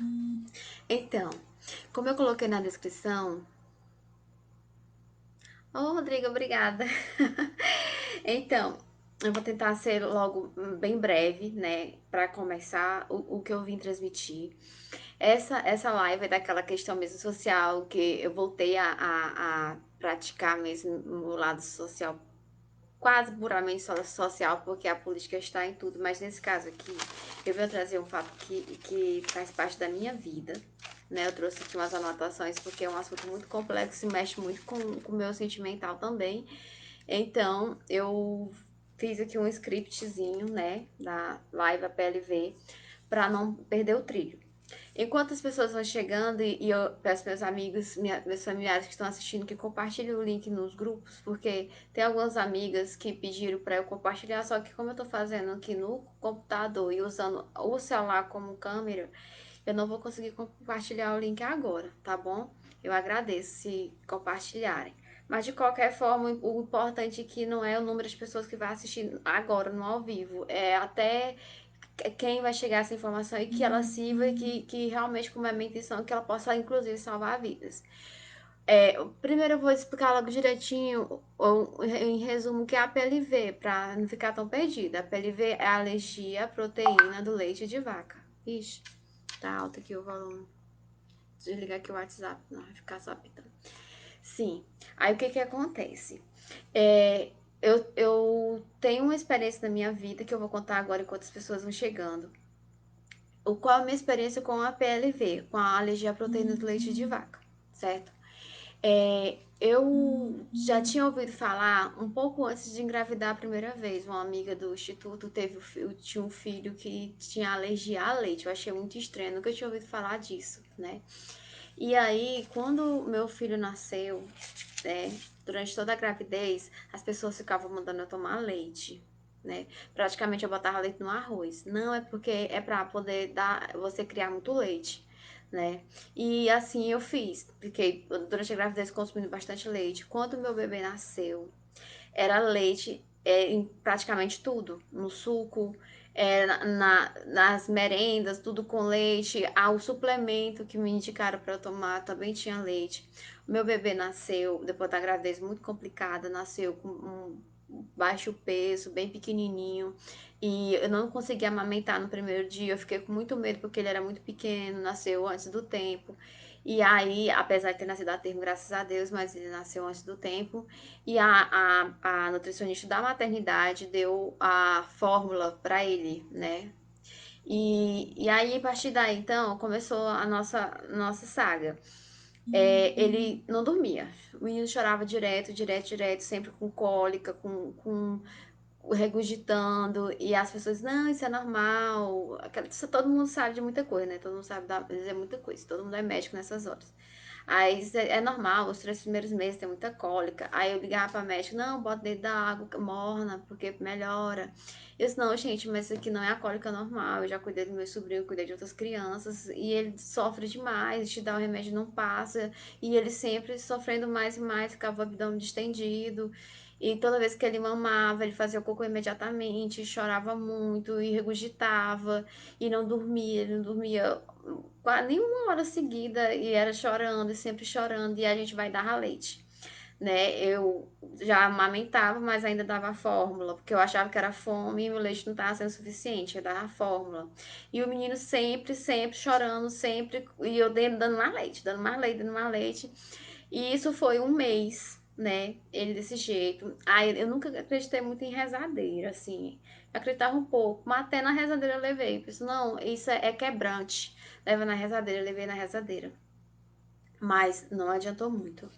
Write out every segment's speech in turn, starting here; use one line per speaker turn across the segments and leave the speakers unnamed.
muito. Então, como eu coloquei na descrição... Ô, Rodrigo, obrigada. Então, eu vou tentar ser logo bem breve, né, para começar o que eu vim transmitir. Essa live é daquela questão mesmo social, que eu voltei a praticar mesmo o lado social, quase puramente social, porque a política está em tudo, mas nesse caso aqui, eu venho trazer um fato que faz parte da minha vida, né? Eu trouxe aqui umas anotações, porque é um assunto muito complexo e mexe muito com o meu sentimental também. Então, eu fiz aqui um scriptzinho, né, da live APLV, para não perder o trilho. Enquanto as pessoas vão chegando, e eu peço meus amigos, meus familiares que estão assistindo, que compartilhem o link nos grupos, porque tem algumas amigas que pediram para eu compartilhar, só que como eu tô fazendo aqui no computador e usando o celular como câmera, eu não vou conseguir compartilhar o link agora, tá bom? Eu agradeço se compartilharem. Mas de qualquer forma, o importante aqui não é o número de pessoas que vai assistir agora no ao vivo, é até quem vai chegar essa informação e que ela sirva e que realmente, como é a minha intenção, que ela possa, inclusive, salvar vidas. Primeiro eu vou explicar logo direitinho, ou, em resumo, o que é a PLV, para não ficar tão perdida. A PLV é a alergia à proteína do leite de vaca. Ixi, tá alto aqui o volume. Desligar aqui o WhatsApp, não vai ficar só pitando. Sim, aí o que que acontece? Eu tenho uma experiência na minha vida que eu vou contar agora enquanto as pessoas vão chegando. Qual a minha experiência com a PLV, com a alergia à proteína do leite de vaca, certo? Eu já tinha ouvido falar um pouco antes de engravidar a primeira vez. Uma amiga do instituto tinha um filho que tinha alergia a leite. Eu achei muito estranho, nunca tinha ouvido falar disso, né? E aí, quando meu filho nasceu, né, durante toda a gravidez, as pessoas ficavam mandando eu tomar leite, né? Praticamente eu botava leite no arroz. Não é porque é pra poder dar, você criar muito leite, né? E assim eu fiz. Fiquei durante a gravidez consumindo bastante leite. Quando meu bebê nasceu, era leite em praticamente tudo, no suco, nas merendas, tudo com leite. O suplemento que me indicaram para eu tomar também tinha leite. O meu bebê nasceu, depois da gravidez muito complicada, nasceu com um baixo peso, bem pequenininho. E eu não consegui amamentar no primeiro dia, eu fiquei com muito medo porque ele era muito pequeno, nasceu antes do tempo. E aí, apesar de ter nascido a termo, graças a Deus, mas ele nasceu antes do tempo. E a nutricionista da maternidade deu a fórmula para ele, né? E aí, a partir daí, então, começou a nossa saga. Ele não dormia. O menino chorava direto, direto, direto, sempre com cólica, com regurgitando. E as pessoas, não, isso é normal. Isso todo mundo sabe de muita coisa, né? Todo mundo sabe dizer muita coisa. Todo mundo é médico nessas horas. Aí isso é normal, os 3 primeiros meses tem muita cólica. Aí eu ligava pra médica, não, bota dentro da água morna, porque melhora. Eu disse, não, gente, mas isso aqui não é a cólica normal. Eu já cuidei do meu sobrinho, cuidei de outras crianças, e ele sofre demais, te dá o remédio não passa, e ele sempre sofrendo mais e mais, ficava o abdômen distendido. E toda vez que ele mamava, ele fazia o cocô imediatamente, chorava muito e regurgitava e não dormia, ele não dormia quase nem uma hora seguida e era chorando e sempre chorando e a gente vai dar leite, né? Eu já amamentava, mas ainda dava fórmula, porque eu achava que era fome e o leite não estava sendo suficiente, eu dava fórmula. E o menino sempre, sempre chorando, sempre, e eu dando mais leite, dando mais leite, dando mais leite. E isso foi um mês, né? Ele desse jeito. Aí eu nunca acreditei muito em rezadeira, assim. Eu acreditava um pouco, mas até na rezadeira eu levei. Eu pensei, não, isso é quebrante. Leva na rezadeira, eu levei na rezadeira. Mas não adiantou muito.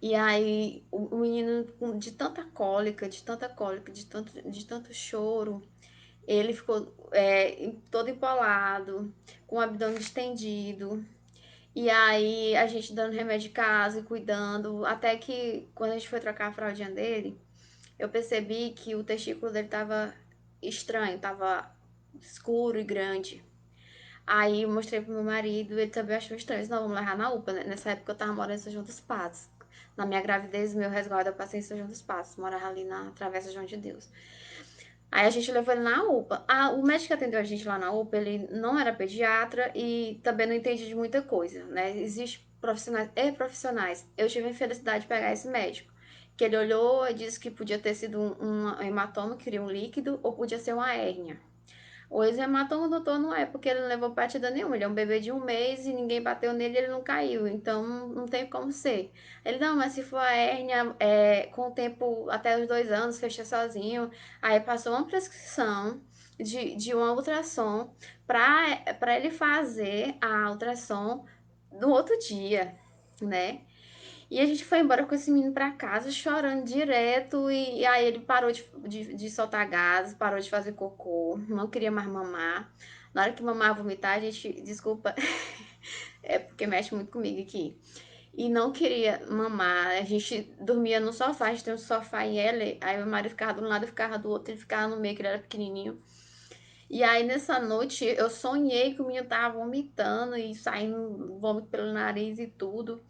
E aí o menino, de tanta cólica, de tanta cólica, de tanto choro, ele ficou todo empolado, com o abdômen distendido. E aí a gente dando remédio de casa e cuidando, até que quando a gente foi trocar a fraldinha dele, eu percebi que o testículo dele tava estranho, tava escuro e grande. Aí eu mostrei pro meu marido, ele também achou estranho. Disse, não, vamos levar na UPA, né? Nessa época eu tava morando em São João dos Passos. Na minha gravidez, meu resguardo eu passei em São João dos Passos, morava ali na Travessa João de Deus. Aí a gente levou ele na UPA. O médico que atendeu a gente lá na UPA, ele não era pediatra e também não entendia de muita coisa, né? Existem profissionais e profissionais. Eu tive a infelicidade de pegar esse médico, que ele olhou e disse que podia ter sido um hematoma, que queria um líquido, ou podia ser uma hérnia. O hematoma o doutor não é, porque ele não levou partida nenhuma. Ele é um bebê de 1 mês e ninguém bateu nele e ele não caiu. Então não tem como ser. Ele, não, mas se for a hérnia, com o tempo, até os 2 anos, fecha sozinho. Aí passou uma prescrição de uma ultrassom para ele fazer a ultrassom no outro dia, né? E a gente foi embora com esse menino pra casa, chorando direto. E aí ele parou de soltar gases, parou de fazer cocô, não queria mais mamar. Na hora que mamar vomitar, a gente, desculpa, é porque mexe muito comigo aqui. E não queria mamar. A gente dormia no sofá, a gente tem um sofá em L. Aí meu marido ficava de um lado, eu ficava do outro, ele ficava no meio, que ele era pequenininho. E aí nessa noite eu sonhei que o menino tava vomitando e saindo vômito pelo nariz e tudo.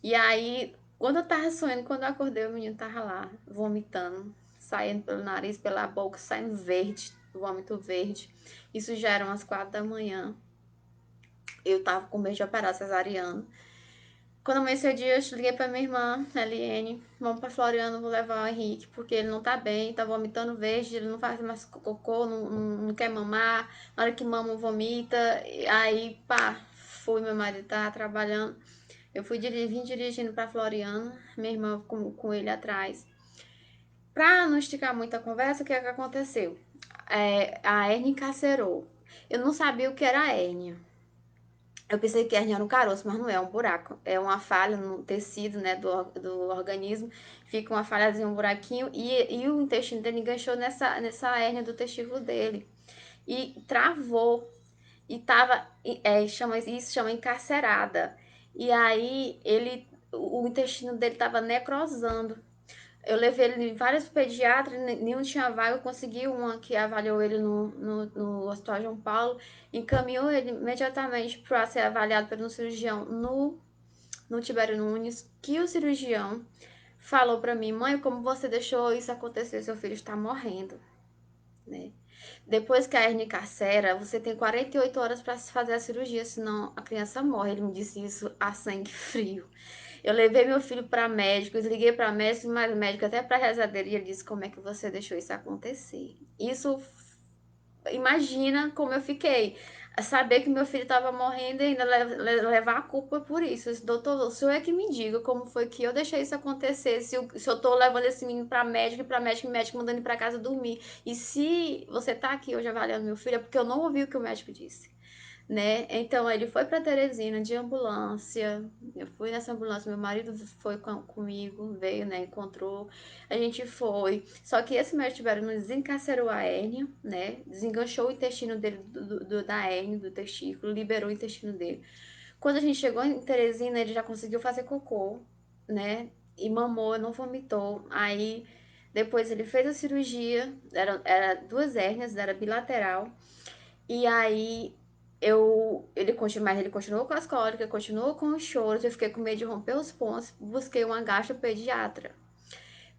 E aí, quando eu tava sonhando, quando eu acordei, o menino tava lá, vomitando, saindo pelo nariz, pela boca, saindo verde, vômito verde. Isso já eram as 4 da manhã. Eu tava com medo de operar cesariano. Quando amanheceu o dia, eu liguei pra minha irmã, Eliane, vamos pra Floriano, vou levar o Henrique, porque ele não tá bem, tá vomitando verde, ele não faz mais cocô, não quer mamar, na hora que mama, vomita, aí, pá, fui, meu marido tá trabalhando, eu vim dirigindo pra Floriano, minha irmã com ele atrás. Pra não esticar muito a conversa, o que é que aconteceu? A hérnia encarcerou. Eu não sabia o que era a hérnia. Eu pensei que hérnia era um caroço, mas não é, é um buraco. É uma falha no tecido, né, do organismo. Fica uma falhazinha, um buraquinho. E o intestino dele enganchou nessa hérnia do testículo dele. E travou. E tava, isso chama encarcerada. E aí, o intestino dele tava necrosando. Eu levei ele em vários pediatras, nenhum tinha vaga. Eu consegui uma que avaliou ele no Hospital João Paulo, encaminhou ele imediatamente para ser avaliado por um cirurgião no Tibério Nunes, que o cirurgião falou para mim: mãe, como você deixou isso acontecer? Seu filho está morrendo, né? Depois que a hernia carcera, você tem 48 horas para se fazer a cirurgia, senão a criança morre. Ele me disse isso a sangue frio. Eu levei meu filho para médicos, liguei para médicos, mas médico até para rezadeira, e ele disse: como é que você deixou isso acontecer? Isso, imagina como eu fiquei. Saber que meu filho estava morrendo e ainda levar a culpa por isso. Eu disse, doutor, o senhor é que me diga como foi que eu deixei isso acontecer. Se eu tô levando esse menino para médico, e médico mandando ele para casa dormir. E se você tá aqui hoje avaliando meu filho, é porque eu não ouvi o que o médico disse, né? Então ele foi para Teresina de ambulância. Eu fui nessa ambulância, meu marido foi comigo, veio, né? Encontrou. A gente foi. Só que esse médico Tibério desencarcerou a hérnia, né? Desenganchou o intestino dele da hérnia, do testículo, liberou o intestino dele. Quando a gente chegou em Teresina, ele já conseguiu fazer cocô, né? E mamou, não vomitou. Aí depois ele fez a cirurgia, era 2 hérnias, era bilateral. E aí mas ele continuou com as cólicas, continuou com os choros, eu fiquei com medo de romper os pontos, busquei uma gastropediatra.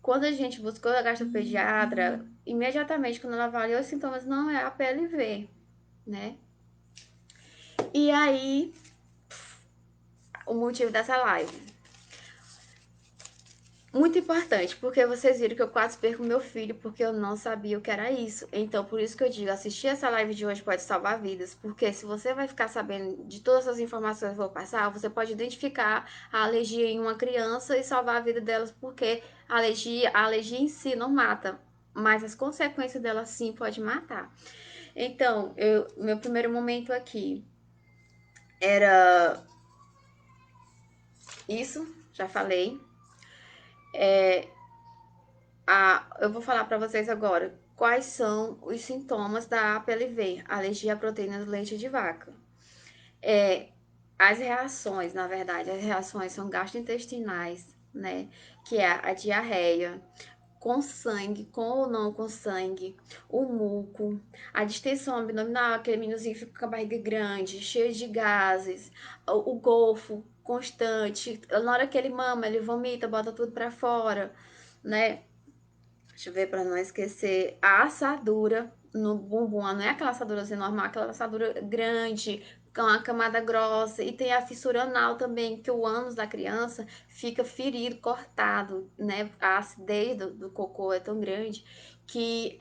Quando a gente buscou a gastropediatra, imediatamente quando ela avaliou os sintomas, não é a PLV, né? E aí, o motivo dessa live. Muito importante, porque vocês viram que eu quase perco meu filho porque eu não sabia o que era isso. Então, por isso que eu digo, assistir essa live de hoje pode salvar vidas, porque se você vai ficar sabendo de todas as informações que eu vou passar, você pode identificar a alergia em uma criança e salvar a vida delas, porque a alergia em si não mata, mas as consequências dela sim pode matar. Então, meu primeiro momento aqui era isso, já falei. Eu vou falar para vocês agora quais são os sintomas da APLV, alergia à proteína do leite de vaca. É, as reações, na verdade, as reações são gastrointestinais, né? Que é a diarreia, com sangue, com ou não com sangue, o muco, a distensão abdominal, aquele meninozinho que fica com a barriga grande, cheio de gases, o golfo constante, na hora que ele mama, ele vomita, bota tudo para fora, né? Deixa eu ver pra não esquecer. A assadura no bumbum. Não é aquela assadura assim normal, aquela assadura grande, com uma camada grossa. E tem a fissura anal também, que o ânus da criança fica ferido, cortado, né? A acidez do cocô é tão grande que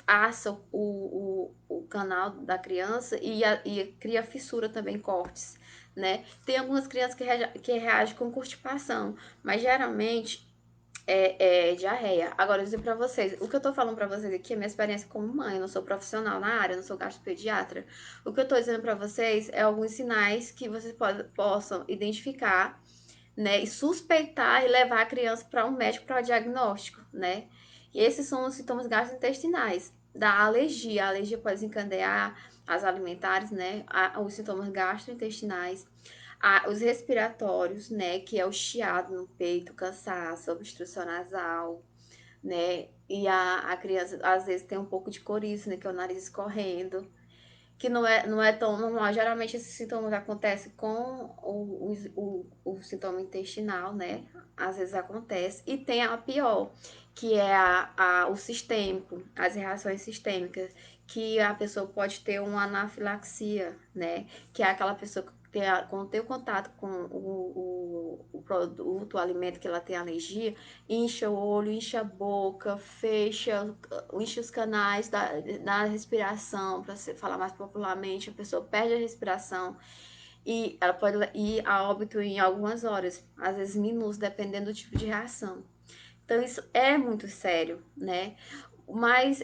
assa o canal da criança e cria fissura também, cortes, né? Tem algumas crianças que reagem com constipação, mas geralmente diarreia. Agora, eu vou dizer pra vocês, o que eu tô falando pra vocês aqui é minha experiência como mãe, eu não sou profissional na área, eu não sou gastropediatra. O que eu tô dizendo pra vocês é alguns sinais que vocês possam identificar, né, e suspeitar e levar a criança para um médico para o diagnóstico, né? E esses são os sintomas gastrointestinais da alergia. A alergia pode desencadear as alimentares, né? Os sintomas gastrointestinais, os respiratórios, né? Que é o chiado no peito, cansaço, obstrução nasal, né? E a criança às vezes tem um pouco de coriza, né? Que é o nariz escorrendo, que não é tão normal. Geralmente esses sintomas acontecem com o sintoma intestinal, né? Às vezes acontece. E tem a pior, que é o sistêmico, as reações sistêmicas, que a pessoa pode ter uma anafilaxia, né? Que é aquela pessoa que quando tem o contato com o produto, o alimento que ela tem alergia, incha o olho, incha a boca, incha os canais da respiração, para falar mais popularmente, a pessoa perde a respiração e ela pode ir a óbito em algumas horas, às vezes minutos, dependendo do tipo de reação. Então isso é muito sério, né? Mas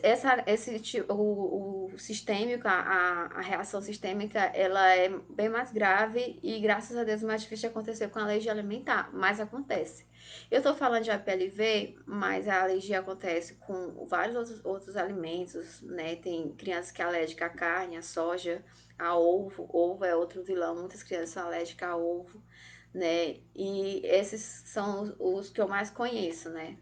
o sistêmico, a reação sistêmica, ela é bem mais grave e, graças a Deus, mais difícil de acontecer com a alergia alimentar, mas acontece. Eu tô falando de APLV, mas a alergia acontece com vários outros alimentos, né? Tem crianças que é alérgica à carne, à soja, a ovo. Ovo é outro vilão, muitas crianças são alérgicas a ovo, né? E esses são os que eu mais conheço, né?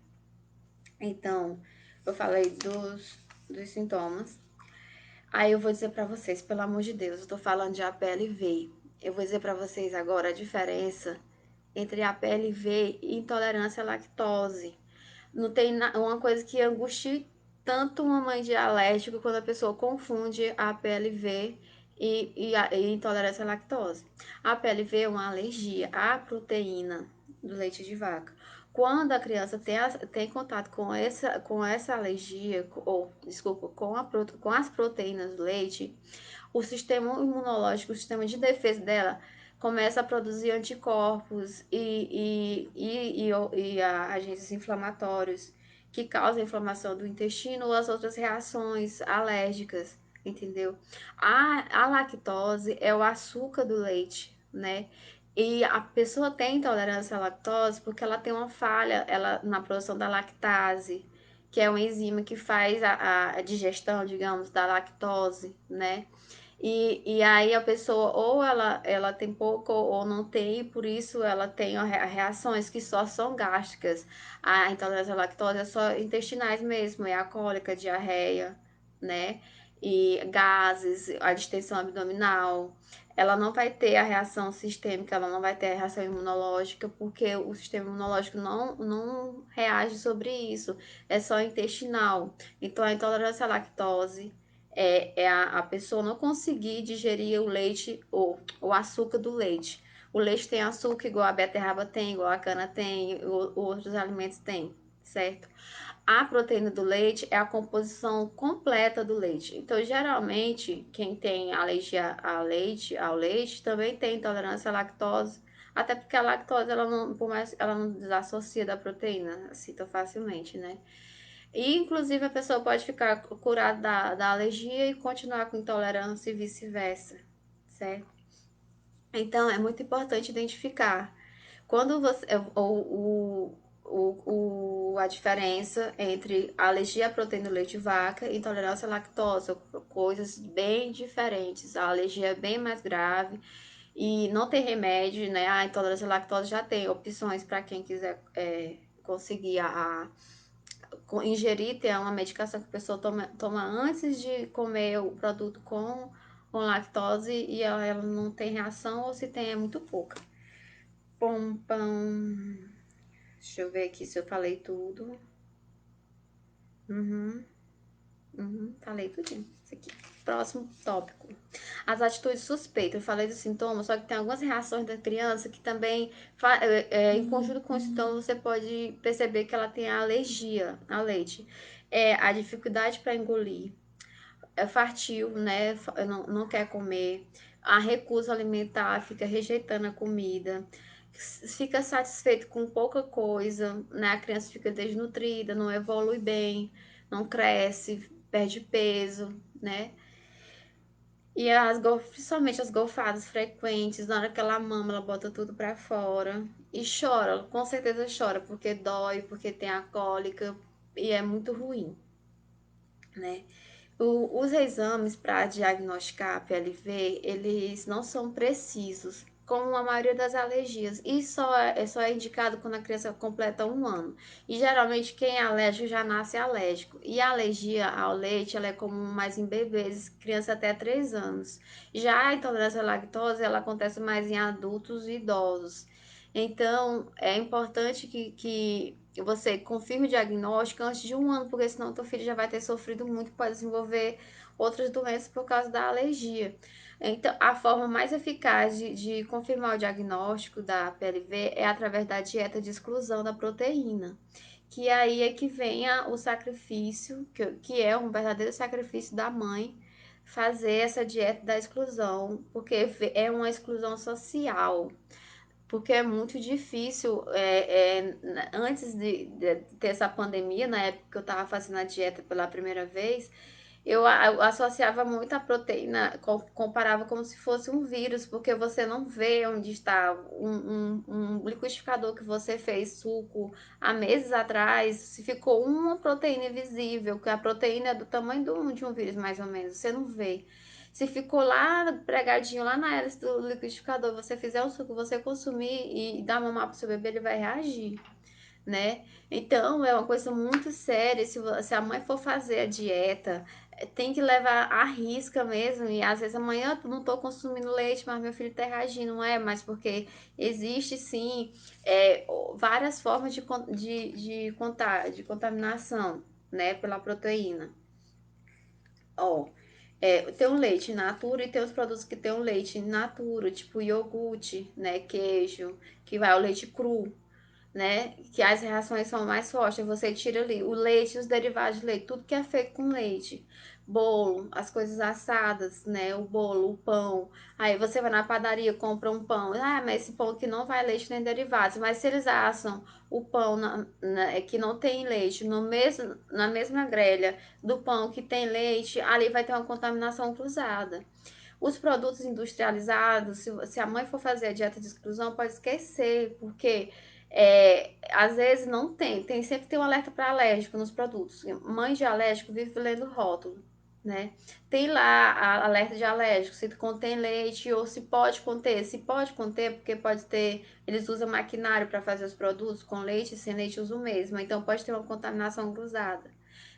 Então, eu falei dos sintomas. Aí eu vou dizer pra vocês, pelo amor de Deus, eu tô falando de APLV. Eu vou dizer pra vocês agora a diferença entre APLV e intolerância à lactose. Não tem uma coisa que angustie tanto uma mãe de alérgico quando a pessoa confunde a APLV e intolerância à lactose. A APLV é uma alergia à proteína do leite de vaca. Quando a criança tem contato com essa alergia, ou, desculpa, com as proteínas do leite, o sistema imunológico, o sistema de defesa dela, começa a produzir anticorpos e agentes inflamatórios que causam inflamação do intestino ou as outras reações alérgicas, entendeu? A lactose é o açúcar do leite, né? E a pessoa tem intolerância à lactose porque ela tem uma falha na produção da lactase, que é uma enzima que faz a digestão, digamos, da lactose, né? E aí a pessoa ou ela tem pouco ou não tem, e por isso ela tem reações que só são gástricas. A intolerância à lactose é só intestinais mesmo, é a cólica, diarreia, né? E gases, a distensão abdominal. Ela não vai ter a reação sistêmica, ela não vai ter a reação imunológica, porque o sistema imunológico não reage sobre isso, é só intestinal. Então a intolerância à lactose é a pessoa não conseguir digerir o leite, ou o açúcar do leite. O leite tem açúcar igual a beterraba tem, igual a cana tem, outros alimentos têm, certo? A proteína do leite é a composição completa do leite. Então, geralmente, quem tem alergia ao leite também tem intolerância à lactose, até porque a lactose, ela não, por mais, ela não desassocia da proteína assim tão facilmente, né? E, inclusive, a pessoa pode ficar curada da alergia e continuar com intolerância e vice-versa, certo? Então, é muito importante identificar quando você, a diferença entre alergia à proteína do leite de vaca e intolerância à lactose, coisas bem diferentes. A alergia é bem mais grave e não tem remédio, né? A intolerância à lactose já tem opções para quem quiser conseguir ingerir, tem uma medicação que a pessoa toma antes de comer o produto com lactose e ela não tem reação, ou se tem é muito pouca. Pom, pam. Deixa eu ver aqui se eu falei tudo. Uhum, falei tudinho. Isso aqui. Próximo tópico. As atitudes suspeitas. Eu falei dos sintomas, só que tem algumas reações da criança que também, em conjunto com os sintomas, você pode perceber que ela tem alergia ao leite. É a dificuldade para engolir, é fartio, né? Não quer comer, a recusa alimentar, fica rejeitando a comida, fica satisfeito com pouca coisa, né? A criança fica desnutrida, não evolui bem, não cresce, perde peso, né? E principalmente as golfadas frequentes, na hora que ela mama, ela bota tudo pra fora. E chora, com certeza chora, porque dói, porque tem a cólica, e é muito ruim, né? Os exames para diagnosticar a PLV, eles não são precisos, como a maioria das alergias, e só é indicado quando a criança completa 1 ano. E geralmente quem é alérgico já nasce alérgico. E a alergia ao leite, ela é comum mais em bebês, criança até 3 anos. Já a intolerância à lactose, ela acontece mais em adultos e idosos. Então, é importante que você confirme o diagnóstico antes de 1 ano, porque senão teu filho já vai ter sofrido muito, pode desenvolver outras doenças por causa da alergia. Então, a forma mais eficaz de confirmar o diagnóstico da PLV é através da dieta de exclusão da proteína. Que aí é que vem o sacrifício, que é um verdadeiro sacrifício da mãe, fazer essa dieta da exclusão, porque é uma exclusão social, porque é muito difícil. Antes de ter essa pandemia, na época que eu estava fazendo a dieta pela primeira vez, eu associava muito a proteína, comparava como se fosse um vírus, porque você não vê onde está um liquidificador que você fez suco há meses atrás, se ficou uma proteína invisível, que a proteína é do tamanho de um vírus, mais ou menos, você não vê. Se ficou lá pregadinho lá na hélice do liquidificador, você fizer o suco, você consumir e dar mamar pro seu bebê, ele vai reagir, né? Então é uma coisa muito séria. Se a mãe for fazer a dieta, tem que levar à risca mesmo. E às vezes amanhã eu não tô consumindo leite, mas meu filho tá reagindo, não é? Mas porque existe sim, várias formas de contaminação, né, pela proteína. Ó, tem o leite in natura e tem os produtos que tem o leite in natura, tipo iogurte, né, queijo, que vai o leite cru, né? Que as reações são mais fortes. Você tira ali o leite, os derivados de leite, tudo que é feito com leite. Bolo, as coisas assadas, né? O bolo, o pão. Aí você vai na padaria, compra um pão. Ah, mas esse pão aqui não vai leite nem derivados. Mas se eles assam o pão que não tem leite na mesma grelha do pão que tem leite, ali vai ter uma contaminação cruzada. Os produtos industrializados, se a mãe for fazer a dieta de exclusão, pode esquecer, porque às vezes não tem sempre tem um alerta para alérgico nos produtos. Mãe de alérgico vive lendo rótulo, né? Tem lá a alerta de alérgico, se contém leite ou se pode conter, porque pode ter, eles usam maquinário para fazer os produtos com leite e sem leite usa o mesmo, então pode ter uma contaminação cruzada.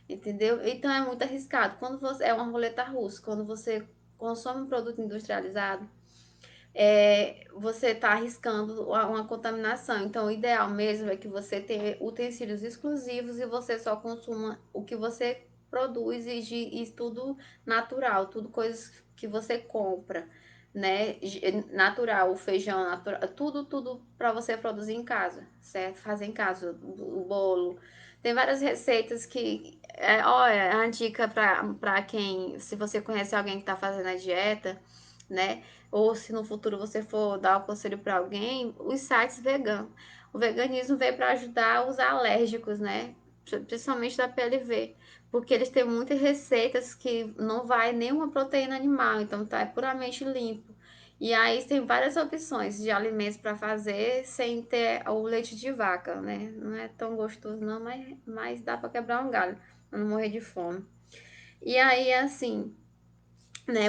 Entendeu? Então é muito arriscado. Quando você é uma roleta russa, quando você consome um produto industrializado, você está arriscando uma contaminação. Então, o ideal mesmo é que você tenha utensílios exclusivos e você só consuma o que você produz e tudo natural, tudo coisas que você compra, né? Natural, o feijão natural, tudo para você produzir em casa, certo? Fazer em casa o bolo. Tem várias receitas que, olha, a dica para quem, se você conhece alguém que está fazendo a dieta, né? Ou se no futuro você for dar o conselho para alguém, os sites veganos. O veganismo veio para ajudar os alérgicos, né? Principalmente da PLV, porque eles têm muitas receitas que não vai nenhuma proteína animal, então tá puramente limpo. E aí tem várias opções de alimentos para fazer sem ter o leite de vaca, né? Não é tão gostoso não, mas dá para quebrar um galho, pra não morrer de fome. E aí, assim, né?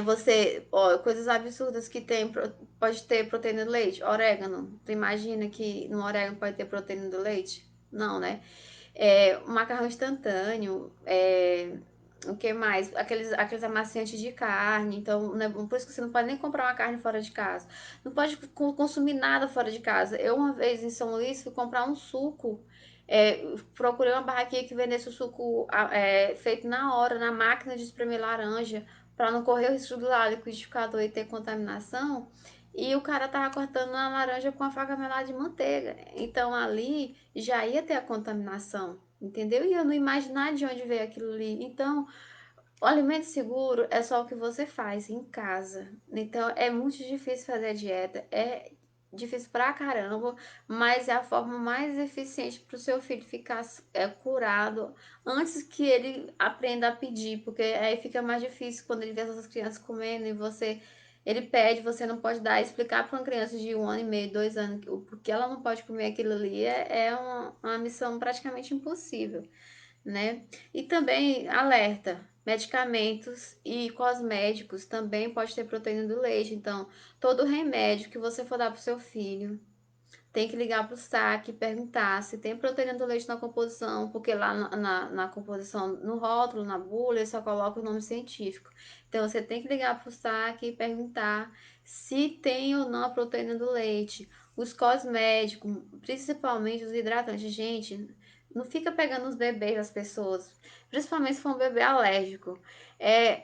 Ó, coisas absurdas que tem, pode ter proteína do leite, orégano. Tu imagina que no orégano pode ter proteína do leite? Não, né? Macarrão instantâneo, o que mais? Aqueles amaciantes de carne. Então, né, por isso que você não pode nem comprar uma carne fora de casa. Não pode consumir nada fora de casa. Eu, uma vez em São Luís, fui comprar um suco. Procurei uma barraquinha que vendesse o suco feito na hora, na máquina de espremer laranja, para não correr o risco do lá liquidificador e ter contaminação. E o cara tava cortando a laranja com a faca melada de manteiga. Então ali já ia ter a contaminação, entendeu? E eu não imaginar de onde veio aquilo ali. Então, o alimento seguro é só o que você faz em casa. Então é muito difícil fazer a dieta. É difícil pra caramba, mas é a forma mais eficiente para o seu filho ficar curado antes que ele aprenda a pedir, porque aí fica mais difícil quando ele vê essas crianças comendo e ele pede, você não pode dar, explicar para uma criança de 1 ano e meio, 2 anos, porque ela não pode comer aquilo ali é uma missão praticamente impossível, né? E também alerta, medicamentos e cosméticos também pode ter proteína do leite. Então, todo remédio que você for dar para o seu filho, tem que ligar para o saque e perguntar se tem proteína do leite na composição, porque lá na composição, no rótulo, na bula, ele só coloca o nome científico. Então, você tem que ligar para o saque e perguntar se tem ou não a proteína do leite. Os cosméticos, principalmente os hidratantes. Gente, não fica pegando os bebês das pessoas, principalmente se for um bebê alérgico.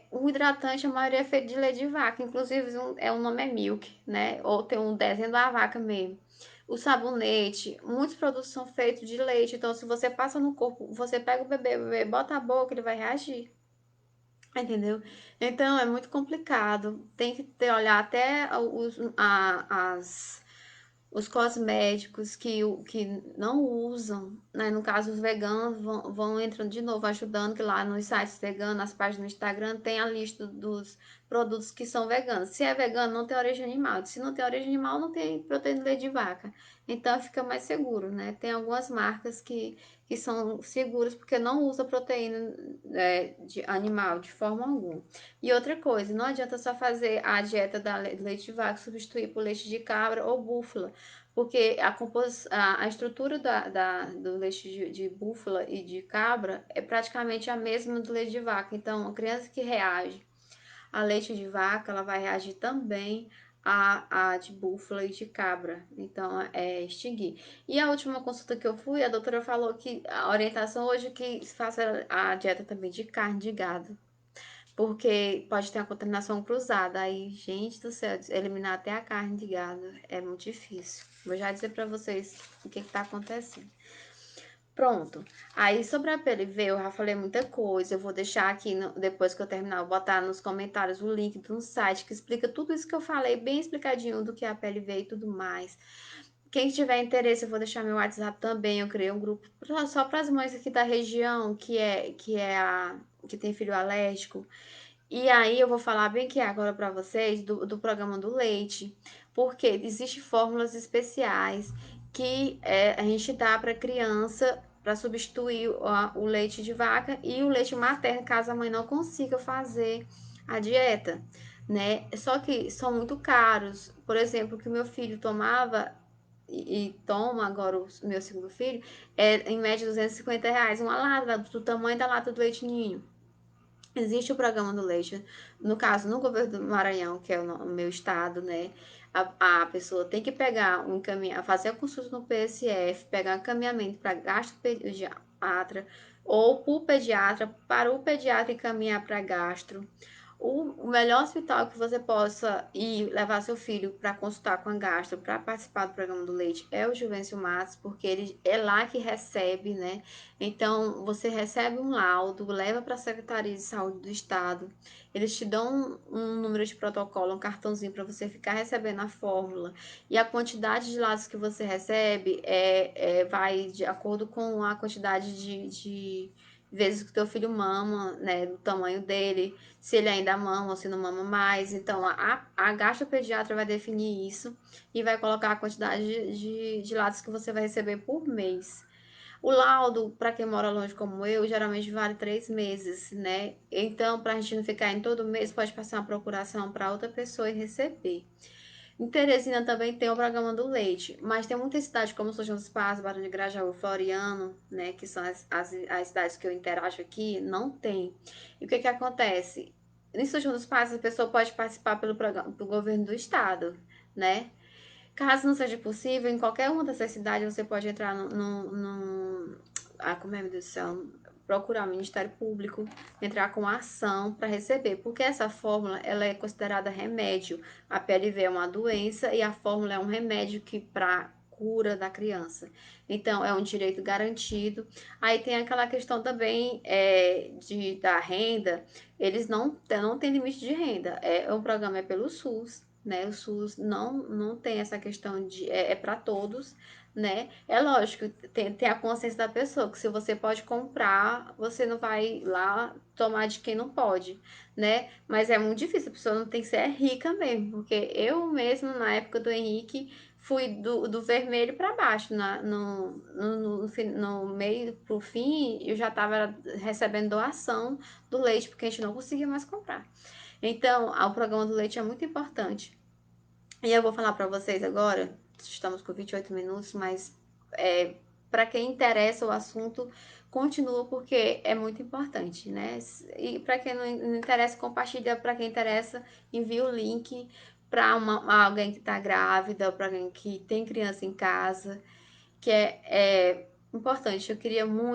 O hidratante, a maioria é feito de leite de vaca, inclusive o nome é Milk, né? Ou tem um desenho da vaca mesmo. O sabonete, muitos produtos são feitos de leite, então se você passa no corpo, você pega o bebê bota a boca, ele vai reagir, entendeu? Então é muito complicado, tem que olhar até os cosméticos que não usam, né? No caso, os veganos vão entrando de novo, ajudando que lá nos sites veganos, nas páginas do Instagram, tem a lista dos produtos que são veganos. Se é vegano, não tem origem animal. Se não tem origem animal, não tem proteína de leite de vaca. Então fica mais seguro, né? Tem algumas marcas que são seguras porque não usa proteína de animal de forma alguma. E outra coisa, não adianta só fazer a dieta do leite de vaca substituir por leite de cabra ou búfala, porque a estrutura do leite de búfala e de cabra é praticamente a mesma do leite de vaca. Então, a criança que reage a leite de vaca, ela vai reagir também a de búfala e de cabra. Então, é extinguir. E a última consulta que eu fui, a doutora falou que a orientação hoje é que se faça a dieta também de carne de gado, porque pode ter uma contaminação cruzada. Aí, gente do céu, eliminar até a carne de gado é muito difícil. Vou já dizer pra vocês o que tá acontecendo. Pronto. Aí, sobre a PLV, eu já falei muita coisa. Eu vou deixar aqui, depois que eu terminar, eu vou botar nos comentários o link de um site que explica tudo isso que eu falei, bem explicadinho do que é a PLV e tudo mais. Quem tiver interesse, eu vou deixar meu WhatsApp também. Eu criei um grupo só para as mães aqui da região, que tem filho alérgico. E aí eu vou falar bem que agora para vocês do programa do leite, porque existem fórmulas especiais que a gente dá para criança para substituir o leite de vaca e o leite materno, caso a mãe não consiga fazer a dieta, né? Só que são muito caros. Por exemplo, o que o meu filho tomava e toma agora, o meu segundo filho, é em média R$ 250, uma lata do tamanho da lata do leite ninho. Existe o programa do leite, no caso, no governo do Maranhão, que é o meu estado, né? A pessoa tem que pegar fazer a consulta no PSF, pegar um encaminhamento para gastropediatra ou para o pediatra, para o pediatra encaminhar para gastro. O melhor hospital que você possa ir levar seu filho para consultar com a gastro, para participar do programa do leite, é o Juvencio Matos, porque ele é lá que recebe, né? Então, você recebe um laudo, leva para a Secretaria de Saúde do Estado, eles te dão um número de protocolo, um cartãozinho para você ficar recebendo a fórmula. E a quantidade de lados que você recebe vai de acordo com a quantidade de vezes que o teu filho mama, né, do tamanho dele, se ele ainda mama ou se não mama mais. Então, a gastropediatra vai definir isso e vai colocar a quantidade de lados que você vai receber por mês. O laudo, para quem mora longe como eu, geralmente vale 3 meses, né? Então, para a gente não ficar em todo mês, pode passar uma procuração para outra pessoa e receber. Em Teresina também tem o programa do leite, mas tem muitas cidades como São João dos Passos, Barão de Grajaú, Floriano, né, que são as cidades que eu interajo aqui, não tem. E o que que acontece? Em São João dos Passos, a pessoa pode participar pelo programa do governo do estado, né? Caso não seja possível, em qualquer uma dessas cidades você pode entrar como é, meu Deus do céu? Procurar o Ministério Público, entrar com ação para receber, porque essa fórmula ela é considerada remédio. A PLV é uma doença e a fórmula é um remédio que para cura da criança. Então é um direito garantido. Aí tem aquela questão também da renda. Eles não têm limite de renda. O programa é pelo SUS, né? O SUS não tem essa questão de para todos, né? É lógico, tem a consciência da pessoa, que se você pode comprar, você não vai lá tomar de quem não pode, né? Mas é muito difícil, a pessoa não tem que ser rica mesmo, porque eu mesmo, na época do Henrique, fui do vermelho para baixo, no meio pro fim, eu já estava recebendo doação do leite, porque a gente não conseguia mais comprar. Então, o programa do leite é muito importante. E eu vou falar para vocês agora, estamos com 28 minutos, mas para quem interessa o assunto, continua porque é muito importante, né? E para quem não interessa, compartilha. Para quem interessa, envia o link para alguém que está grávida, para alguém que tem criança em casa, que é importante.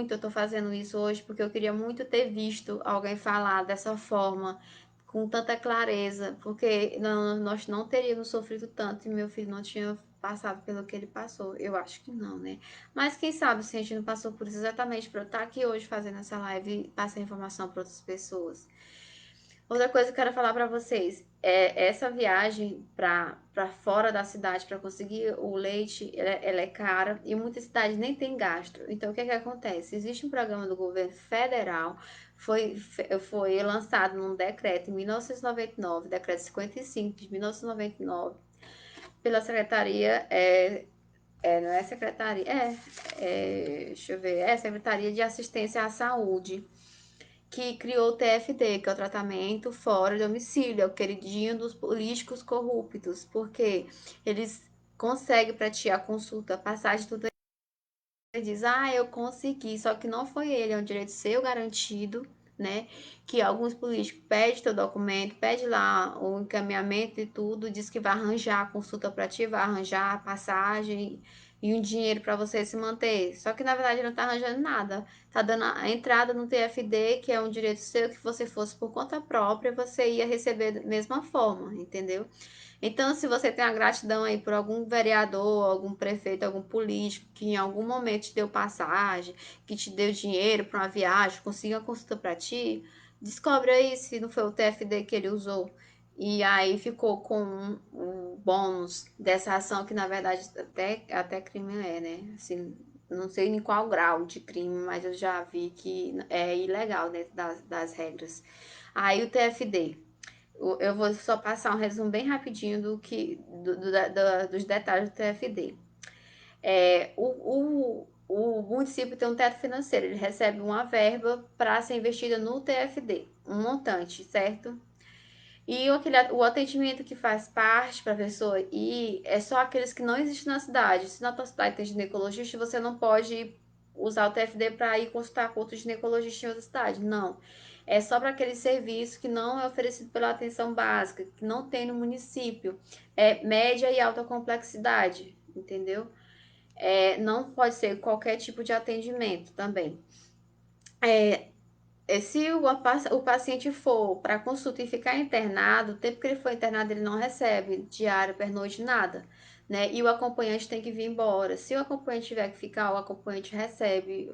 Eu tô fazendo isso hoje porque eu queria muito ter visto alguém falar dessa forma, com tanta clareza, porque nós não teríamos sofrido tanto e meu filho não tinha passado pelo que ele passou. Eu acho que não, né? Mas quem sabe se a gente não passou por isso exatamente para eu estar aqui hoje fazendo essa live e passar informação para outras pessoas. Outra coisa que eu quero falar para vocês é essa viagem para fora da cidade para conseguir o leite, ela é cara e muitas cidades nem tem gastro. Então o que acontece? Existe um programa do governo federal, foi lançado num decreto em 1999, decreto 55 de 1999, pela Secretaria não é secretaria, deixa eu ver, Secretaria de Assistência à Saúde, que criou o TFD, que é o tratamento fora de domicílio, é o queridinho dos políticos corruptos, porque eles conseguem para ti a consulta, a passagem, tudo. Ele diz, eu consegui, só que não foi ele, é um direito seu garantido, né? Que alguns políticos pedem teu documento, pede lá o encaminhamento e tudo, diz que vai arranjar a consulta para ti, vai arranjar a passagem e um dinheiro para você se manter. Só que na verdade ele não tá arranjando nada. Tá dando a entrada no TFD, que é um direito seu, que você fosse por conta própria, você ia receber da mesma forma, entendeu? Então, se você tem a gratidão aí por algum vereador, algum prefeito, algum político que em algum momento te deu passagem, que te deu dinheiro para uma viagem, conseguiu uma consulta para ti, descobre aí se não foi o TFD que ele usou. E aí ficou com um bônus dessa ação, que na verdade até crime né? Assim, não sei em qual grau de crime, mas eu já vi que é ilegal dentro das regras. Aí o TFD. Eu vou só passar um resumo bem rapidinho dos detalhes do TFD. O município tem um teto financeiro, ele recebe uma verba para ser investida no TFD, um montante, certo? E o atendimento que faz parte para a pessoa ir é só aqueles que não existem na cidade. Se na tua cidade tem ginecologista, você não pode usar o TFD para ir consultar com outro ginecologista em outra cidade. Não. É só para aquele serviço que não é oferecido pela atenção básica, que não tem no município. É média e alta complexidade, entendeu? Não pode ser qualquer tipo de atendimento também. Se o paciente for para consulta e ficar internado, o tempo que ele for internado, ele não recebe diário, pernoite, nada, né? E o acompanhante tem que vir embora. Se o acompanhante tiver que ficar, o acompanhante recebe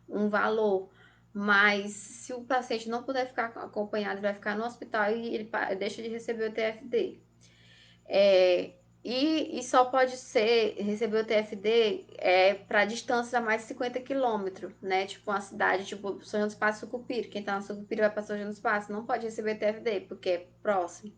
um valor. Mas se o paciente não puder ficar acompanhado, vai ficar no hospital e ele deixa de receber o TFD. É, e só pode receber o TFD para distâncias a mais de 50 quilômetros, né? Tipo uma cidade, tipo São João do Espaço, Sucupira. Quem tá no Sucupira vai para São João do Espaço, não pode receber TFD, porque é próximo.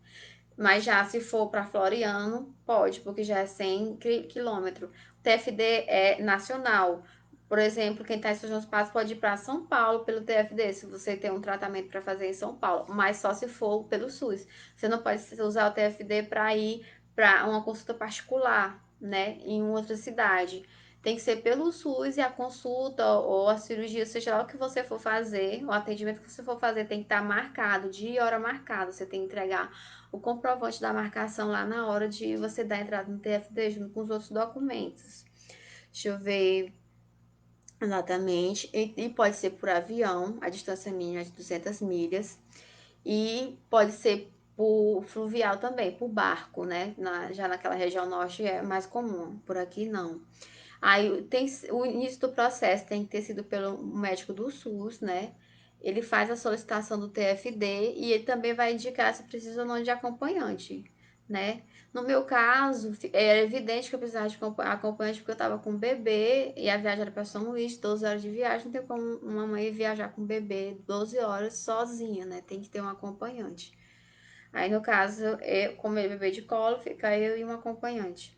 Mas já se for para Floriano, pode, porque já é 100 quilômetros. O TFD é nacional. Por exemplo, quem está em São João do Espaço pode ir para São Paulo pelo TFD, se você tem um tratamento para fazer em São Paulo, mas só se for pelo SUS. Você não pode usar o TFD para ir para uma consulta particular, né, em outra cidade. tem que ser pelo SUS e a consulta ou a cirurgia, seja lá o que você for fazer, o atendimento que você for fazer tem que estar marcado, dia e hora marcado. Você tem que entregar o comprovante da marcação lá na hora de você dar entrada no TFD junto com os outros documentos. Deixa eu ver exatamente. E pode ser por avião, a distância mínima é de 200 milhas. E pode ser por fluvial também, por barco, né? Já naquela região norte é mais comum, por aqui não. Aí tem o início do processo tem que ter sido pelo médico do SUS, né? Ele faz a solicitação do TFD e ele também vai indicar se precisa ou não de acompanhante, né? No meu caso, era evidente que eu precisava de acompanhante porque eu estava com um bebê e a viagem era para São Luís, 12 horas de viagem, não tem como uma mãe viajar com um bebê 12 horas sozinha, né? Tem que ter um acompanhante. Aí, no caso, como ele é bebê de colo, fica eu e um acompanhante.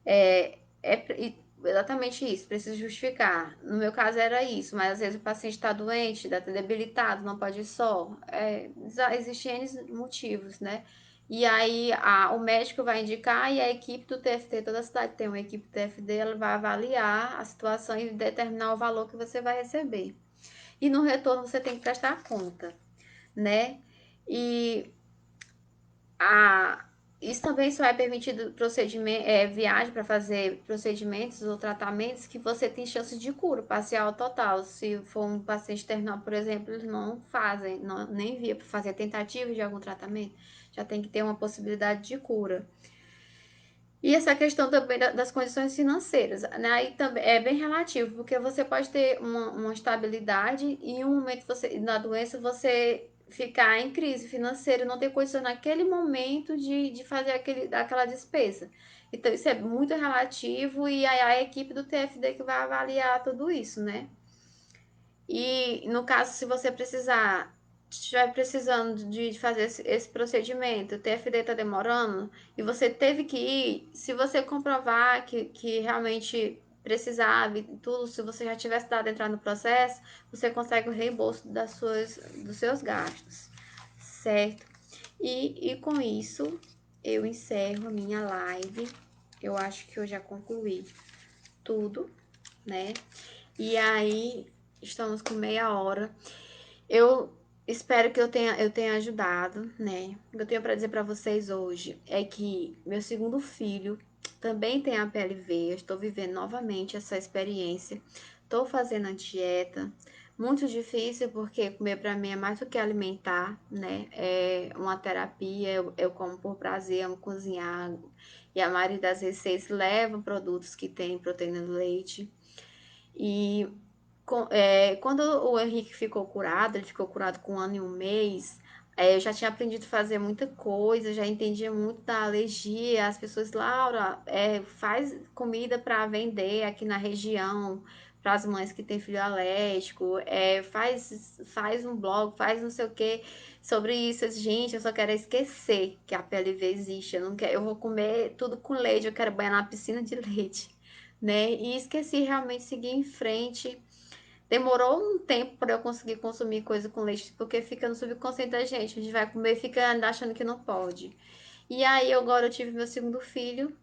É exatamente isso, precisa justificar. No meu caso era isso, mas às vezes o paciente está doente, está debilitado, não pode ir só. Existem N motivos, né? E aí o médico vai indicar e a equipe do TFD, toda a cidade tem uma equipe do TFD, ela vai avaliar a situação e determinar o valor que você vai receber. E no retorno você tem que prestar conta, né? E a, isso também só é permitido viagem para fazer procedimentos ou tratamentos que você tem chance de cura parcial ou total. Se for um paciente terminal, por exemplo, eles não fazem, nem via para fazer tentativa de algum tratamento. Já tem que ter uma possibilidade de cura. E essa questão também das condições financeiras, né? Aí também é bem relativo, porque você pode ter uma estabilidade e em um momento na doença você ficar em crise financeira, não ter condições naquele momento de fazer aquela despesa. Então isso é muito relativo e aí a equipe do TFD que vai avaliar tudo isso, né? E no caso, se você estiver precisando de fazer esse procedimento, o TFD está demorando e você teve que ir, se você comprovar que realmente precisava e tudo, se você já tivesse dado entrar no processo, você consegue o reembolso dos seus gastos, certo? E com isso, eu encerro a minha live. Eu acho que eu já concluí tudo, né? E aí, estamos com meia hora. Eu espero que eu tenha ajudado, né? O que eu tenho para dizer para vocês hoje é que meu segundo filho também tem a PLV. Eu estou vivendo novamente essa experiência. Estou fazendo a dieta. Muito difícil porque comer para mim é mais do que alimentar, né? É uma terapia. Eu como por prazer, amo cozinhar. E a maioria das receitas leva produtos que têm proteína do leite. E quando o Henrique ficou curado, ele ficou curado com 1 ano e 1 mês, eu já tinha aprendido a fazer muita coisa, já entendia muito da alergia. As pessoas, Laura, faz comida para vender aqui na região, para as mães que têm filho alérgico, faz um blog, faz não sei o que sobre isso. Gente, eu só quero esquecer que a PLV existe. Eu não quero, eu vou comer tudo com leite, eu quero banhar na piscina de leite, né? E esqueci realmente de seguir em frente. Demorou um tempo para eu conseguir consumir coisa com leite, porque fica no subconsciente da gente. A gente vai comer e fica achando que não pode. E aí agora eu tive meu segundo filho,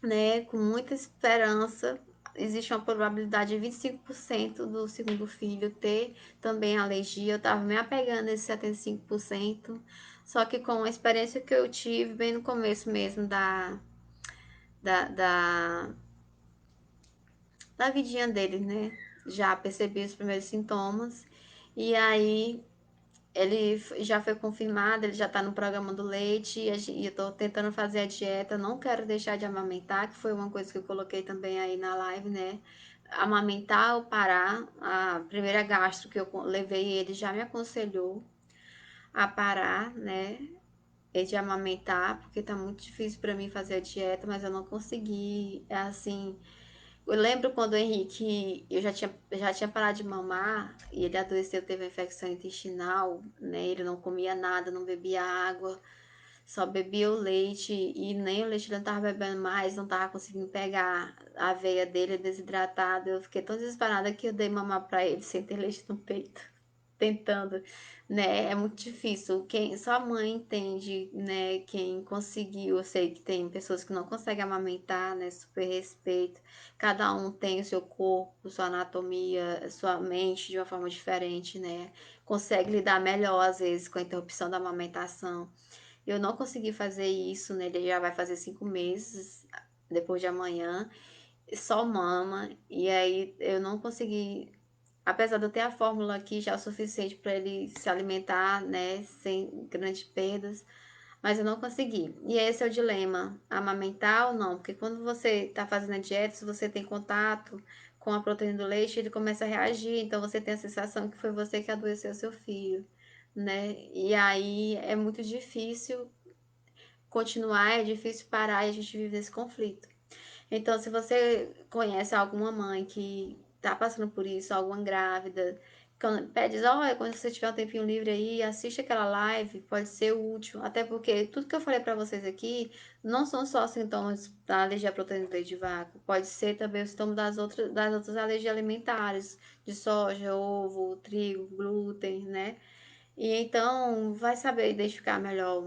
né, com muita esperança. Existe uma probabilidade de 25% do segundo filho ter também alergia. Eu tava me apegando nesse 75%. Só que com a experiência que eu tive bem no começo mesmo da, da, da vidinha dele, né? Já percebi os primeiros sintomas. E aí ele já foi confirmado, ele já tá no programa do leite e eu tô tentando fazer a dieta, não quero deixar de amamentar, que foi uma coisa que eu coloquei também aí na live, né? Amamentar ou parar. A primeira gastro que eu levei, ele já me aconselhou a parar, né? De amamentar, porque tá muito difícil para mim fazer a dieta, mas eu não consegui, assim. Eu lembro quando o Henrique, eu já tinha parado de mamar e ele adoeceu, teve uma infecção intestinal, né? Ele não comia nada, não bebia água, só bebia o leite e nem o leite ele não tava bebendo mais, não tava conseguindo pegar a veia dele desidratada. Eu fiquei tão desesperada que eu dei mamar pra ele sem ter leite no peito. tentando, né? É muito difícil. Quem, só a mãe entende, né? Quem conseguiu. Eu sei que tem pessoas que não conseguem amamentar, né? Super respeito. Cada um tem o seu corpo, sua anatomia, sua mente de uma forma diferente, né? Consegue lidar melhor, às vezes, com a interrupção da amamentação. Eu não consegui fazer isso, né? Ele já vai fazer 5 meses depois de amanhã, só mama. E aí eu não consegui, apesar de eu ter a fórmula aqui já o suficiente para ele se alimentar, né? Sem grandes perdas, mas eu não consegui. E esse é o dilema, amamentar ou não, porque quando você está fazendo a dieta, se você tem contato com a proteína do leite, ele começa a reagir, então você tem a sensação que foi você que adoeceu seu filho, né? E aí é muito difícil continuar, é difícil parar e a gente vive nesse conflito. Então, se você conhece alguma mãe que tá passando por isso, alguma grávida, pede, olha, quando você tiver um tempinho livre aí, assiste aquela live, pode ser útil. Até porque tudo que eu falei para vocês aqui não são só sintomas da alergia à proteína do leite de vaca. Pode ser também o sintoma das outras alergias alimentares, de soja, ovo, trigo, glúten, né? E então vai saber identificar melhor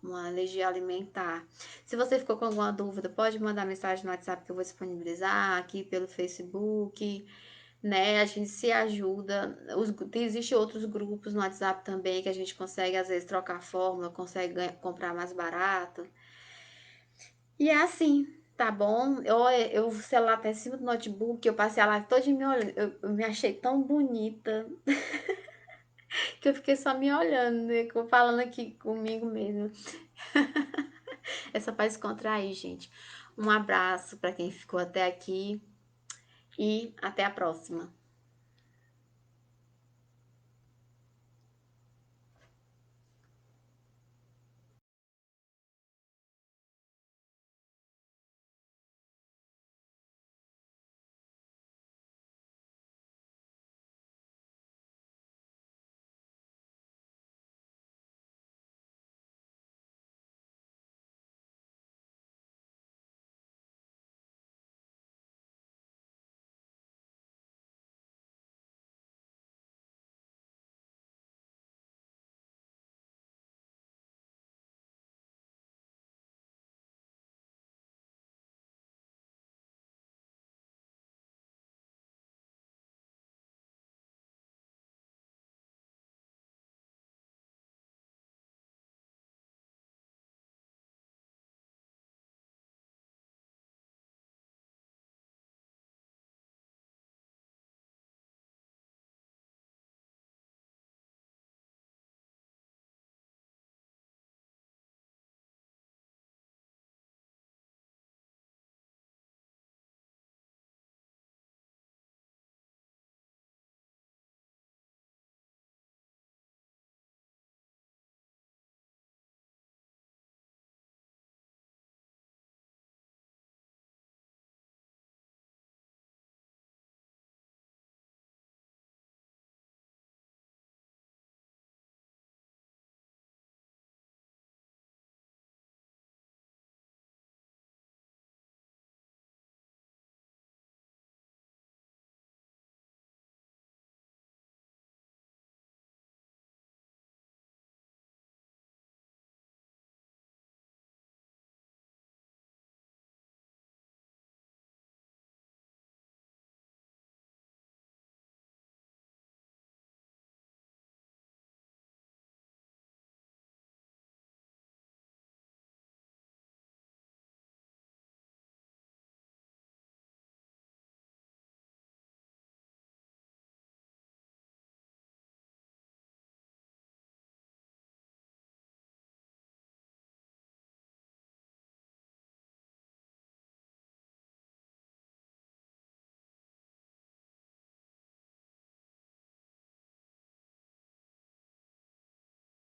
uma alergia alimentar. Se você ficou com alguma dúvida, pode mandar mensagem no WhatsApp que eu vou disponibilizar aqui pelo Facebook, né? A gente se ajuda. Existem outros grupos no WhatsApp também que a gente consegue, às vezes, trocar fórmula, consegue comprar mais barato. E é assim, tá bom? O celular tá em cima do notebook, eu passei a live toda me olhando. Eu me achei tão bonita que eu fiquei só me olhando, né? Falando aqui comigo mesmo. É só pra descontrair, gente. Um abraço para quem ficou até aqui e até a próxima.